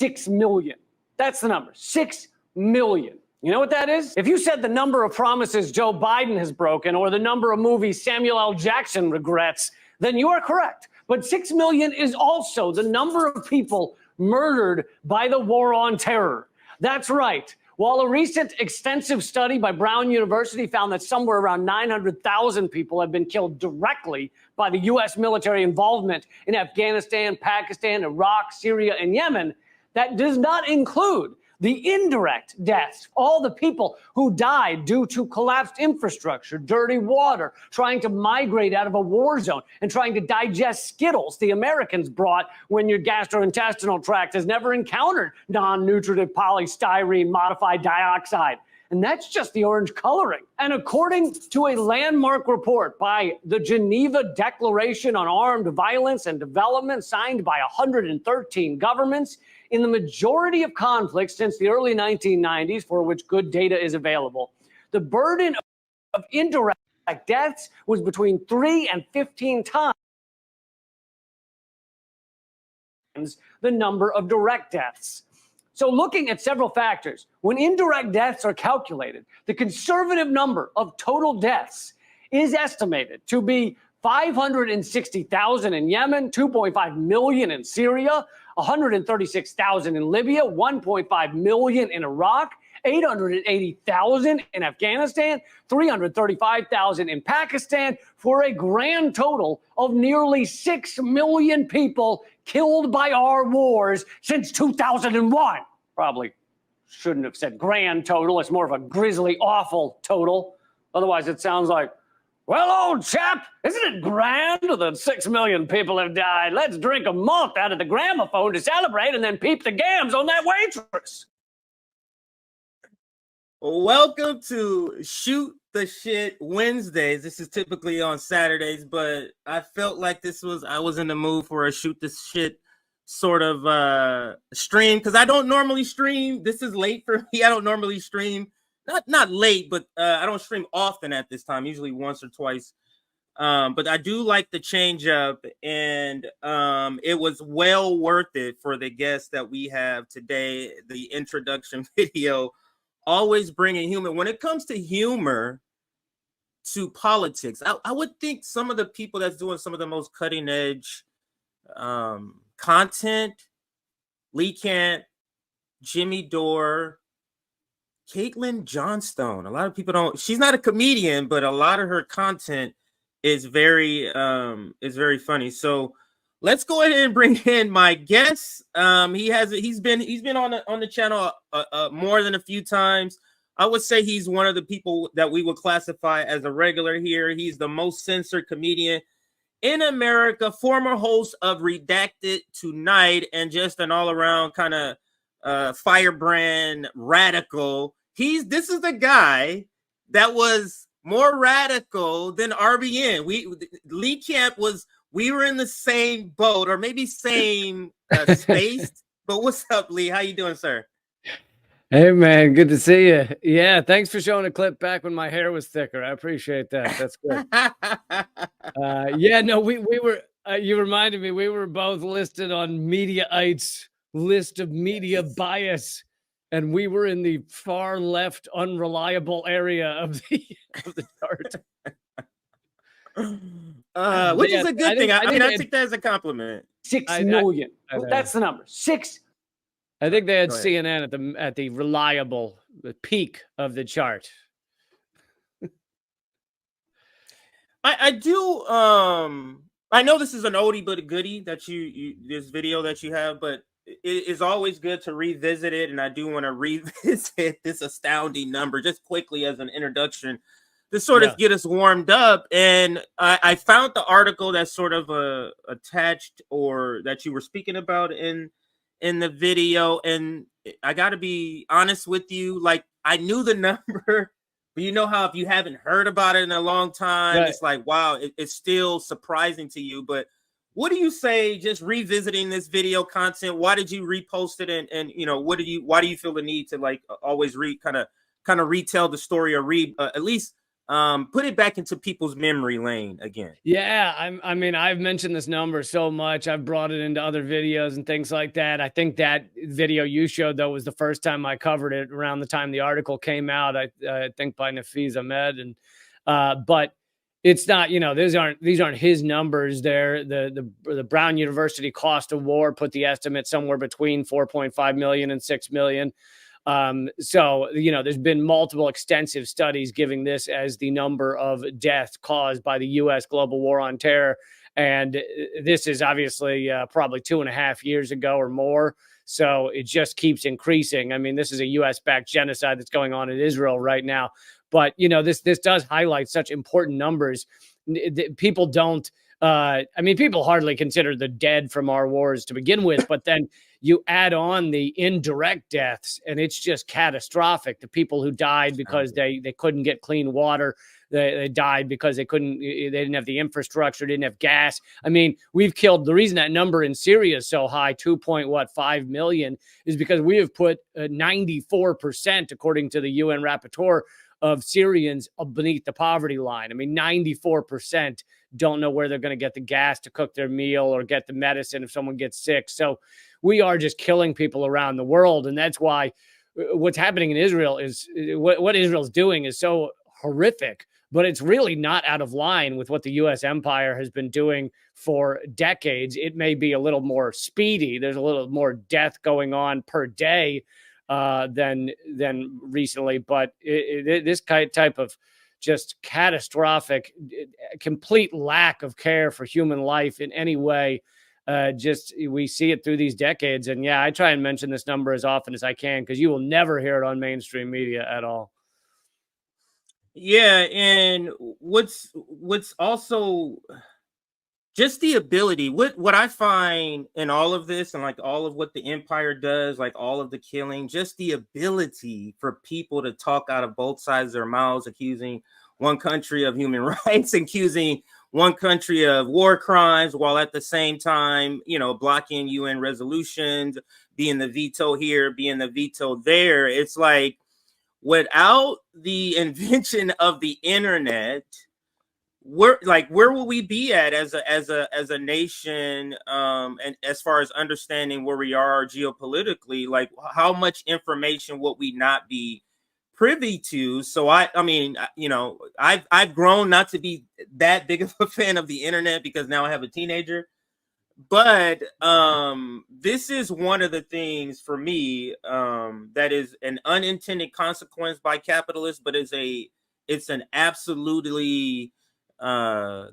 6 million. That's the number, 6 million. You know what that is? If you said the number of promises Joe Biden has broken or the number of movies Samuel L. Jackson regrets, then you are correct. But 6 million is also the number of people murdered by the war on terror. That's right. While a recent extensive study by Brown University found that somewhere around 900,000 people have been killed directly by the U.S. military involvement in Afghanistan, Pakistan, Iraq, Syria, and Yemen, that does not include the indirect deaths, all the people who died due to collapsed infrastructure, dirty water, trying to migrate out of a war zone, and trying to digest Skittles the Americans brought when your gastrointestinal tract has never encountered non-nutritive polystyrene modified dioxide. And that's just the orange coloring. And according to a landmark report by the Geneva Declaration on Armed Violence and Development, signed by 113 governments, in the majority of conflicts since the early 1990s, for which good data is available, the burden of indirect deaths was between 3 and 15 times the number of direct deaths. So looking at several factors, when indirect deaths are calculated, the conservative number of total deaths is estimated to be 560,000 in Yemen, 2.5 million in Syria, 136,000 in Libya, 1.5 million in Iraq, 880,000 in Afghanistan, 335,000 in Pakistan, for a grand total of nearly 6 million people killed by our wars since 2001. Probably shouldn't have said grand total. It's more of a grisly, awful total. Otherwise, it sounds like, well, old chap, isn't it grand that 6 million people have died? Let's drink a malt out of the gramophone to celebrate and then peep the gams on that waitress. Welcome to Shoot the Shit Wednesdays. This is typically on Saturdays, but I felt like I was in the mood for a Shoot the Shit sort of stream, because I don't normally stream. This is late for me. I don't normally stream. Not late, but I don't stream often at this time, usually once or twice. But I do like the change up, and it was well worth it for the guest that we have today. The introduction video, always bringing humor. When it comes to humor to politics, I would think some of the people that's doing some of the most cutting edge content, Lee Kant, Jimmy Dore, Caitlin Johnstone. A lot of people don't. She's not a comedian, but a lot of her content is very funny. So let's go ahead and bring in my guest. He's been on the channel more than a few times. I would say he's one of the people that we would classify as a regular here. He's the most censored comedian in America, former host of Redacted Tonight, and just an all-around kind of firebrand radical. This is the guy that was more radical than RBN. Lee Camp we were in the same boat, or maybe same space. But what's up, Lee? How you doing, sir? Hey, man, good to see you. Yeah, thanks for showing a clip back when my hair was thicker. I appreciate that. That's good. We were. You reminded me. We were both listed on Mediaite's list of media bias, and we were in the far left, unreliable area of the chart. Which is a good thing. I think that as a compliment. 6 million. That's the number. 6. I think they had CNN at the reliable peak of the chart. I do. I know this is an oldie but a goodie that this video that you have, but it is always good to revisit it, and I do want to revisit this astounding number just quickly as an introduction to sort of get us warmed up. And I found the article that's sort of attached, or that you were speaking about in the video, and I got to be honest with you, like, I knew the number, but you know how if you haven't heard about it in a long time, It's like, wow, it's still surprising to you. But what do you say, just revisiting this video content? Why did you repost it? And you know, why do you feel the need to like always kind of retell the story, or at least put it back into people's memory lane again. Yeah, I mean, I've mentioned this number so much. I've brought it into other videos and things like that. I think that video you showed, though, was the first time I covered it around the time the article came out. I think by Nafiz Ahmed, and but it's not. You know, these aren't his numbers. There, the Brown University cost of war put the estimate somewhere between 4.5 million and 6 million. So, you know, there's been multiple extensive studies giving this as the number of deaths caused by the U.S. global war on terror. And this is obviously probably 2.5 years ago or more. So it just keeps increasing. I mean, this is a U.S.-backed genocide that's going on in Israel right now. But, you know, this does highlight such important numbers. People don't. I mean, people hardly consider the dead from our wars to begin with, but then you add on the indirect deaths, and it's just catastrophic. The people who died because they couldn't get clean water, they died because they didn't have the infrastructure, didn't have gas. I mean, we've killed. The reason that number in Syria is so high, 2.5 million, is because we have put 94%, according to the UN Rapporteur, of Syrians beneath the poverty line. I mean, 94% don't know where they're going to get the gas to cook their meal or get the medicine if someone gets sick. So we are just killing people around the world. And that's why what's happening in Israel is what Israel's doing is so horrific, but it's really not out of line with what the U.S. empire has been doing for decades. It may be a little more speedy. There's a little more death going on per day than recently, but this type of just catastrophic, complete lack of care for human life in any way. We see it through these decades. And yeah, I try and mention this number as often as I can, because you will never hear it on mainstream media at all. Yeah. And what's also just the ability, what I find in all of this, and like all of what the empire does, like all of the killing, just the ability for people to talk out of both sides of their mouths, accusing one country of human rights, accusing one country of war crimes, while at the same time, you know, blocking UN resolutions, being the veto here, being the veto there. It's like, without the invention of the internet, where will we be at as a nation, and as far as understanding where we are geopolitically? Like, how much information would we not be privy to? So I mean, you know, I've grown not to be that big of a fan of the internet because now I have a teenager. But this is one of the things for me that is an unintended consequence by capitalists, but it's an absolutely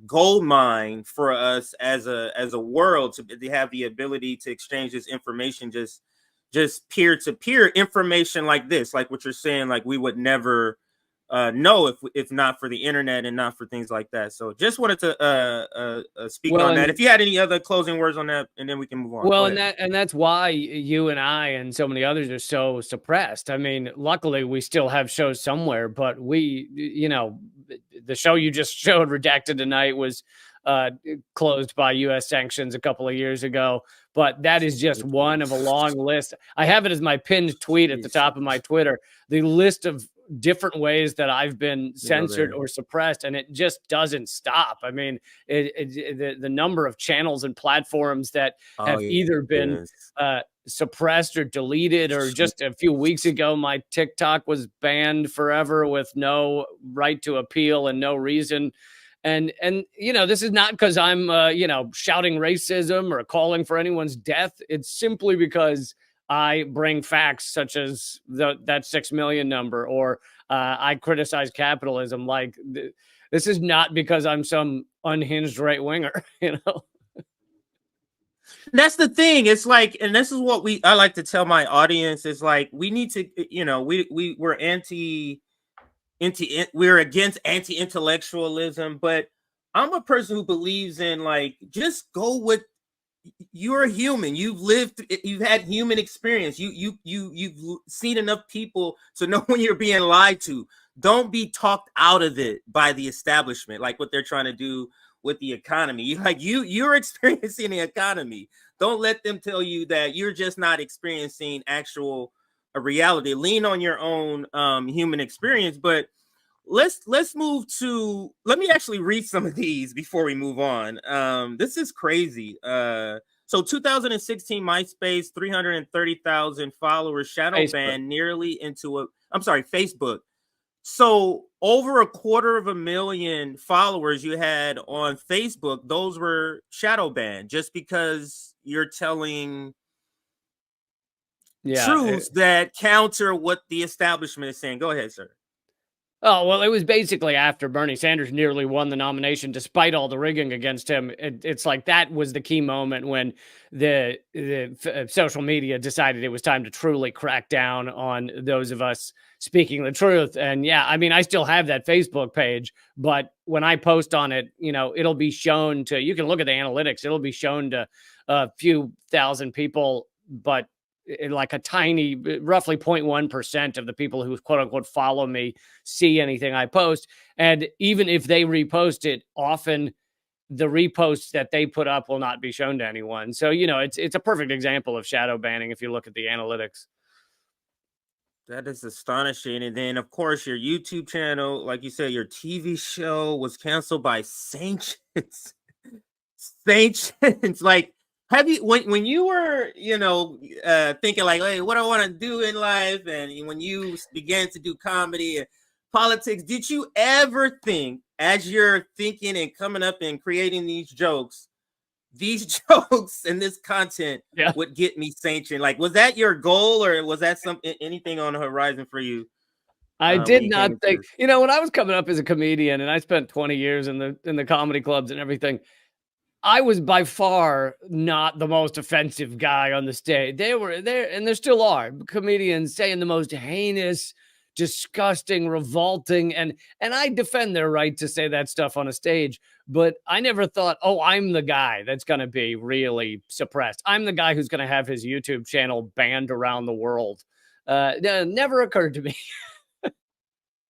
gold mine for us as a world to have the ability to exchange this information, just peer-to-peer information like this, like what you're saying. Like, we would never know if not for the internet and not for things like that. So just wanted to speak on that. If you had any other closing words on that, and then we can move on. Well, and that's why you and I and so many others are so suppressed. I mean, luckily we still have shows somewhere, but you know, the show you just showed, Redacted Tonight, was closed by U.S. sanctions a couple of years ago. But that is just one of a long list. I have it as my pinned tweet at the top of my Twitter, the list of different ways that I've been censored or suppressed, and it just doesn't stop. I mean, the number of channels and platforms that have either been suppressed or deleted, or just a few weeks ago, my TikTok was banned forever with no right to appeal and no reason. And you know, this is not because I'm you know, shouting racism or calling for anyone's death. It's simply because I bring facts such as that 6 million number, or I criticize capitalism. Like, this is not because I'm some unhinged right winger, you know. That's the thing. It's like, and this is what I like to tell my audience, is like, we need to, you know, we're we're against anti-intellectualism, but I'm a person who believes in, like, just go with, you're a human. You've had human experience. You've seen enough people to know when you're being lied to. Don't be talked out of it by the establishment, like what they're trying to do with the economy. You're experiencing the economy. Don't let them tell you that you're just not experiencing actual reality. Lean on your own human experience. But let's move to. Let me actually read some of these before we move on. This is crazy. So 2016 MySpace, 330,000 followers, shadow Facebook. banned nearly into a. I'm sorry, Facebook. So over 250,000 followers you had on Facebook, those were shadow banned just because you're telling truths that counter what the establishment is saying. Go ahead, sir. Oh, well, it was basically after Bernie Sanders nearly won the nomination, despite all the rigging against him. It's like that was the key moment when the social media decided it was time to truly crack down on those of us speaking the truth. And yeah, I mean, I still have that Facebook page, but when I post on it, you know, it'll be shown to, you can look at the analytics, it'll be shown to a few thousand people, but like a tiny, roughly 0.1% of the people who quote unquote follow me see anything I post. And even if they repost it, often the reposts that they put up will not be shown to anyone. So, you know, it's a perfect example of shadow banning if you look at the analytics. That is astonishing. And then, of course, your YouTube channel, like you said, your TV show was canceled by sanctions. Sanctions. Like, have you when you were, you know, thinking like, hey, what do I want to do in life, and when you began to do comedy and politics, did you ever think, as you're thinking and coming up and creating these jokes and this content would get me sanctioned? Like, was that your goal, or was that anything on the horizon for you? I did not think, you know, when I was coming up as a comedian and I spent 20 years in the comedy clubs and everything, I was by far not the most offensive guy on the stage. They were there, and there still are comedians saying the most heinous, disgusting, revolting, and I defend their right to say that stuff on a stage. But I never thought, oh, I'm the guy that's going to be really suppressed. I'm the guy who's going to have his YouTube channel banned around the world. Never occurred to me.